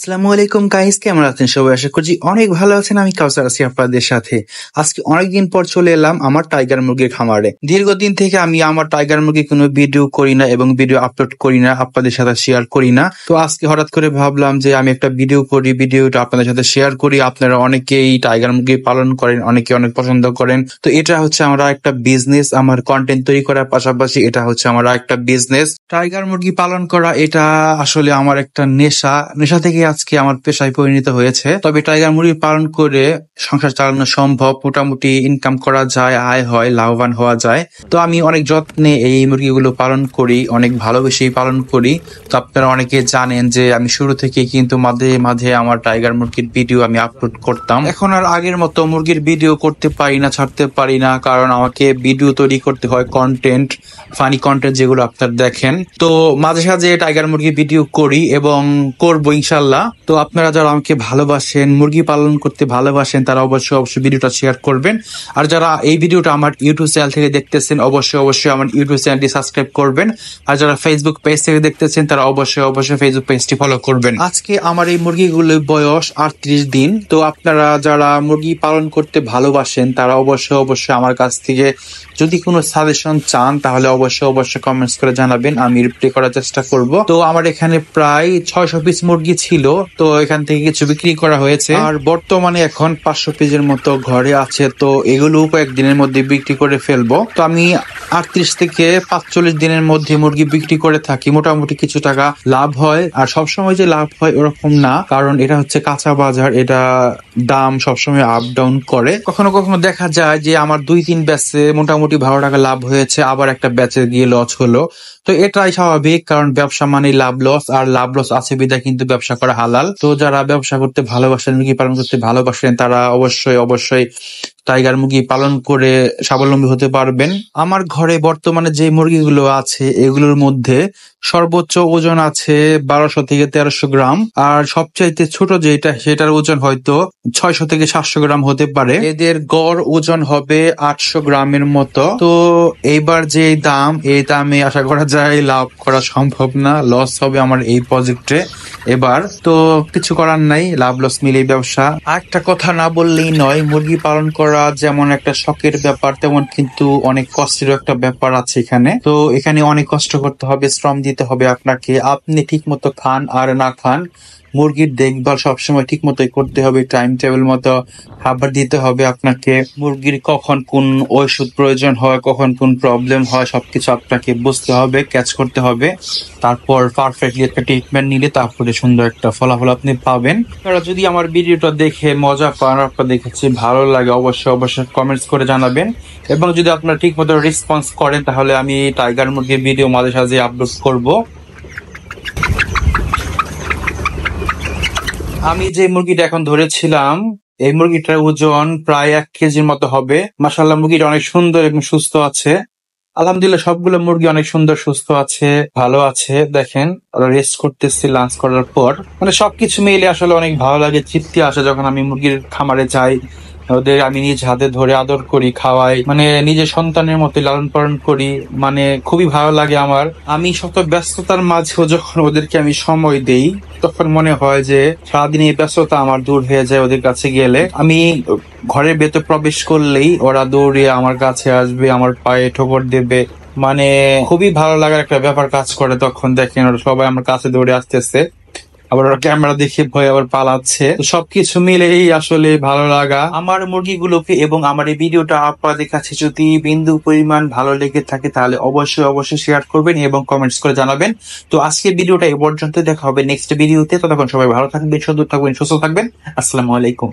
আসসালামু আলাইকুম গাইস, কেমন আছেন সবাই? আশা করছি অনেক ভালো আছেন। আমি কাউসার আছি আপনাদের সাথে। আজকে অনেকদিন পর চলে এলাম আমার টাইগার মুরগির খামারে। দীর্ঘদিন থেকে আমি আমার টাইগার মুরগি কোনো ভিডিও করি না এবং ভিডিও আপলোড করি না, আপনাদের সাথে শেয়ার করি না। তো আজকে হঠাৎ করে ভাবলাম যে আমি একটা ভিডিও করি, ভিডিওটা আপনাদের সাথে শেয়ার করি। আপনারা অনেকেই টাইগার মুরগি পালন করেন, অনেকে অনেক পছন্দ করেন। তো এটা হচ্ছে আমার একটা বিজনেস, আমার কন্টেন্ট তৈরি করার পাশাপাশি এটা হচ্ছে আমার একটা বিজনেস। টাইগার মুরগি পালন করা এটা আসলে আমার একটা নেশা থেকে আজকে আমার পেশায় পরিণত হয়েছে। তবে টাইগার মুরগি পালন করে সংসার চালানো সম্ভব, মোটামুটি ইনকাম করা যায়, আয় হয়, লাভবান হওয়া যায়। তো আমি অনেক যত্নে এই মুরগিগুলো পালন করি, অনেক ভালোবেসেই পালন করি। তো আপনারা অনেকে জানেন যে আমি শুরু থেকে কিন্তু মাঝে মাঝে আমার টাইগার মুরগির ভিডিও আমি আপলোড করতাম। এখন আর আগের মতো মুরগির ভিডিও করতে পারি না, ছাড়তে পারি না, কারণ আমাকে ভিডিও তৈরি করতে হয়, কন্টেন্ট, ফানি কন্টেন্ট যেগুলো আপনারা দেখেন। তো মাঝে সাঝে টাইগার মুরগি ভিডিও করি এবং করবো ইনশাল্লাহ। তো আপনারা যারা আমাকে ভালোবাসেন, মুরগি পালন করতে ভালোবাসেন, তারা অবশ্যই ভিডিওটা শেয়ার করবেন। আর যারা এই ভিডিওটা আমার ইউটিউব চ্যানেল থেকে দেখতেছেন অবশ্যই আমার ইউটিউব চ্যানেলটি সাবস্ক্রাইব করবেন। আর যারা ফেসবুক পেজ থেকে দেখতেছেন তারা অবশ্যই ফেসবুক পেজটি ফলো করবেন। আজকে আমার এই মুরগিগুলোর বয়স 38 দিন। তো আপনারা যারা মুরগি পালন করতে ভালোবাসেন তারা অবশ্যই আমার কাছ থেকে যদি কোনো সাজেশন চান তাহলে অবশ্যই কমেন্টস করে জানাবেন, আমি রিপ্লাই করার চেষ্টা করব। তো আমার এখানে প্রায় 600 পিস মুরগি ছিল, তো এখান থেকে কিছু বিক্রি করা হয়েছে। আর বর্তমানে এখন 500 পিসের মতো ঘরে আছে। তো এগুলো কয়েকদিনের মধ্যে বিক্রি করে ফেলবো। তো আমি 38 থেকে 45 দিনের মধ্যে মুরগি বিক্রি করে থাকি। মোটামুটি কিছু টাকা লাভ হয়। আর সবসময় যে লাভ হয় ওরকম না, কারণ এটা হচ্ছে কাঁচা বাজার, এটা দাম সবসময় আপ ডাউন করে। কখনো দেখা যায় যে আমার 2-3 ব্যাচে মোটামুটি ভালো টাকা লাভ হয়েছে, আবার একটা ব্যাচে গিয়ে লস হলো। তো এটাই স্বাভাবিক, কারণ ব্যবসা মানে লাভ লস, আর লাভ লস আছে বিধায় কিন্তু ব্যবসা করা হালাল। তো যারা ব্যবসা করতে ভালোবাসেন, মুরগি পালন করতে ভালোবাসেন, তারা অবশ্যই টাইগার মুরগি পালন করে স্বাবলম্বী হতে পারবেন। আমার ঘরে বর্তমানে যে মুরগিগুলো আছে এগুলোর মধ্যে সর্বোচ্চ ওজন আছে 1200 থেকে 1300 গ্রাম। আর সবচাইতে ছোট যেটা সেটার ওজন হয়তো 600 থেকে 700 গ্রাম হতে পারে। এদের গড় ওজন হবে 800 গ্রামের মতো। তো এইবার যে দাম, এই দামে আশা করা যায় লাভ করা সম্ভব না, লস হবে আমার এই প্রজেক্টে এবার। তো কিছু করার নাই, লাভ লস মিলেই ব্যবসা। একটা কথা না বললেই নয়, মুরগি পালন করা যেমন একটা শখের ব্যাপার, তেমন কিন্তু অনেক কষ্টের একটা ব্যাপার আছে এখানে। তো এখানে অনেক কষ্ট করতে হবে, শ্রম দিতে হবে আপনাকে। আপনি ঠিক মতো খান আর না খান, মুরগির দেখভাল সবসময় ঠিক মতোই করতে হবে, টাইম টেবিল মতো খাবার দিতে হবে আপনাকে। মুরগির কখন কোন ওষুধ প্রয়োজন হয়, কখন কোন প্রবলেম হয়, সবকিছু আপনাকে বুঝতে হবে, ক্যাচ করতে হবে। তারপর পারফেক্টলি একটা ট্রিটমেন্ট নিলে তারপরে সুন্দর একটা ফলাফল আপনি পাবেন। আপনারা যদি আমার ভিডিওটা দেখে মজা পান, আপনার দেখেছি ভালো লাগে, অবশ্যই কমেন্টস করে জানাবেন। এবং যদি আপনারা ঠিক মতো রেসপন্স করেন তাহলে আমি টাইগার মুরগির ভিডিও মাঝে সাঝে আপলোড করব। আমি যে মুরগিটা এখন ধরেছিলাম এই মুরগিটার ওজন প্রায় 1 কেজির মতো হবে। মাশাআল্লাহ, মুরগিটা অনেক সুন্দর এবং সুস্থ আছে। আলহামদুলিল্লাহ, সবগুলো মুরগি অনেক সুন্দর, সুস্থ আছে, ভালো আছে। দেখেন ওরা রেস্ট করতেছে লাঞ্চ করার পর। মানে সবকিছু মিলে আসলে অনেক ভালো লাগে, তৃপ্তি আসে যখন আমি মুরগির খামারে যাই। ওদের আমি নিজ হাতে ধরে আদর করি, খাওয়াই, মানে নিজের সন্তানের মতো লালন পালন করি। মানে খুবই ভালো লাগে আমার। আমি শত ব্যস্ততার মাঝেও যখন ওদেরকে আমি সময় দেই তখন মনে হয় যে সারাদিন এই ব্যস্ততা আমার দূর হয়ে যায় ওদের কাছে গেলে। আমি ঘরের ভেতর প্রবেশ করলেই ওরা দৌড়ে আমার কাছে আসবে, আমার পায়ে ঠোকর দেবে। মানে খুবই ভালো লাগার একটা ব্যাপার কাজ করে তখন। দেখেন ওরা সবাই আমার কাছে দৌড়ে আসতেছে, আবার ওরা ক্যামেরা দেখে ভয় আবার পালাচ্ছে। তো সবকিছু মিলেই আসলে ভালো লাগা আমার মুরগিগুলোকে। এবং আমার এই ভিডিওটা আপনাদের কাছে যদি বিন্দু পরিমাণ ভালো লেগে থাকে তাহলে অবশ্যই শেয়ার করবেন এবং কমেন্টস করে জানাবেন। তো আজকের ভিডিওটা এই পর্যন্ত, দেখা হবে নেক্সট ভিডিওতে। ততক্ষণ সবাই ভালো থাকবেন, সুন্দর থাকবেন, সুস্থ থাকবেন। আসসালামু আলাইকুম।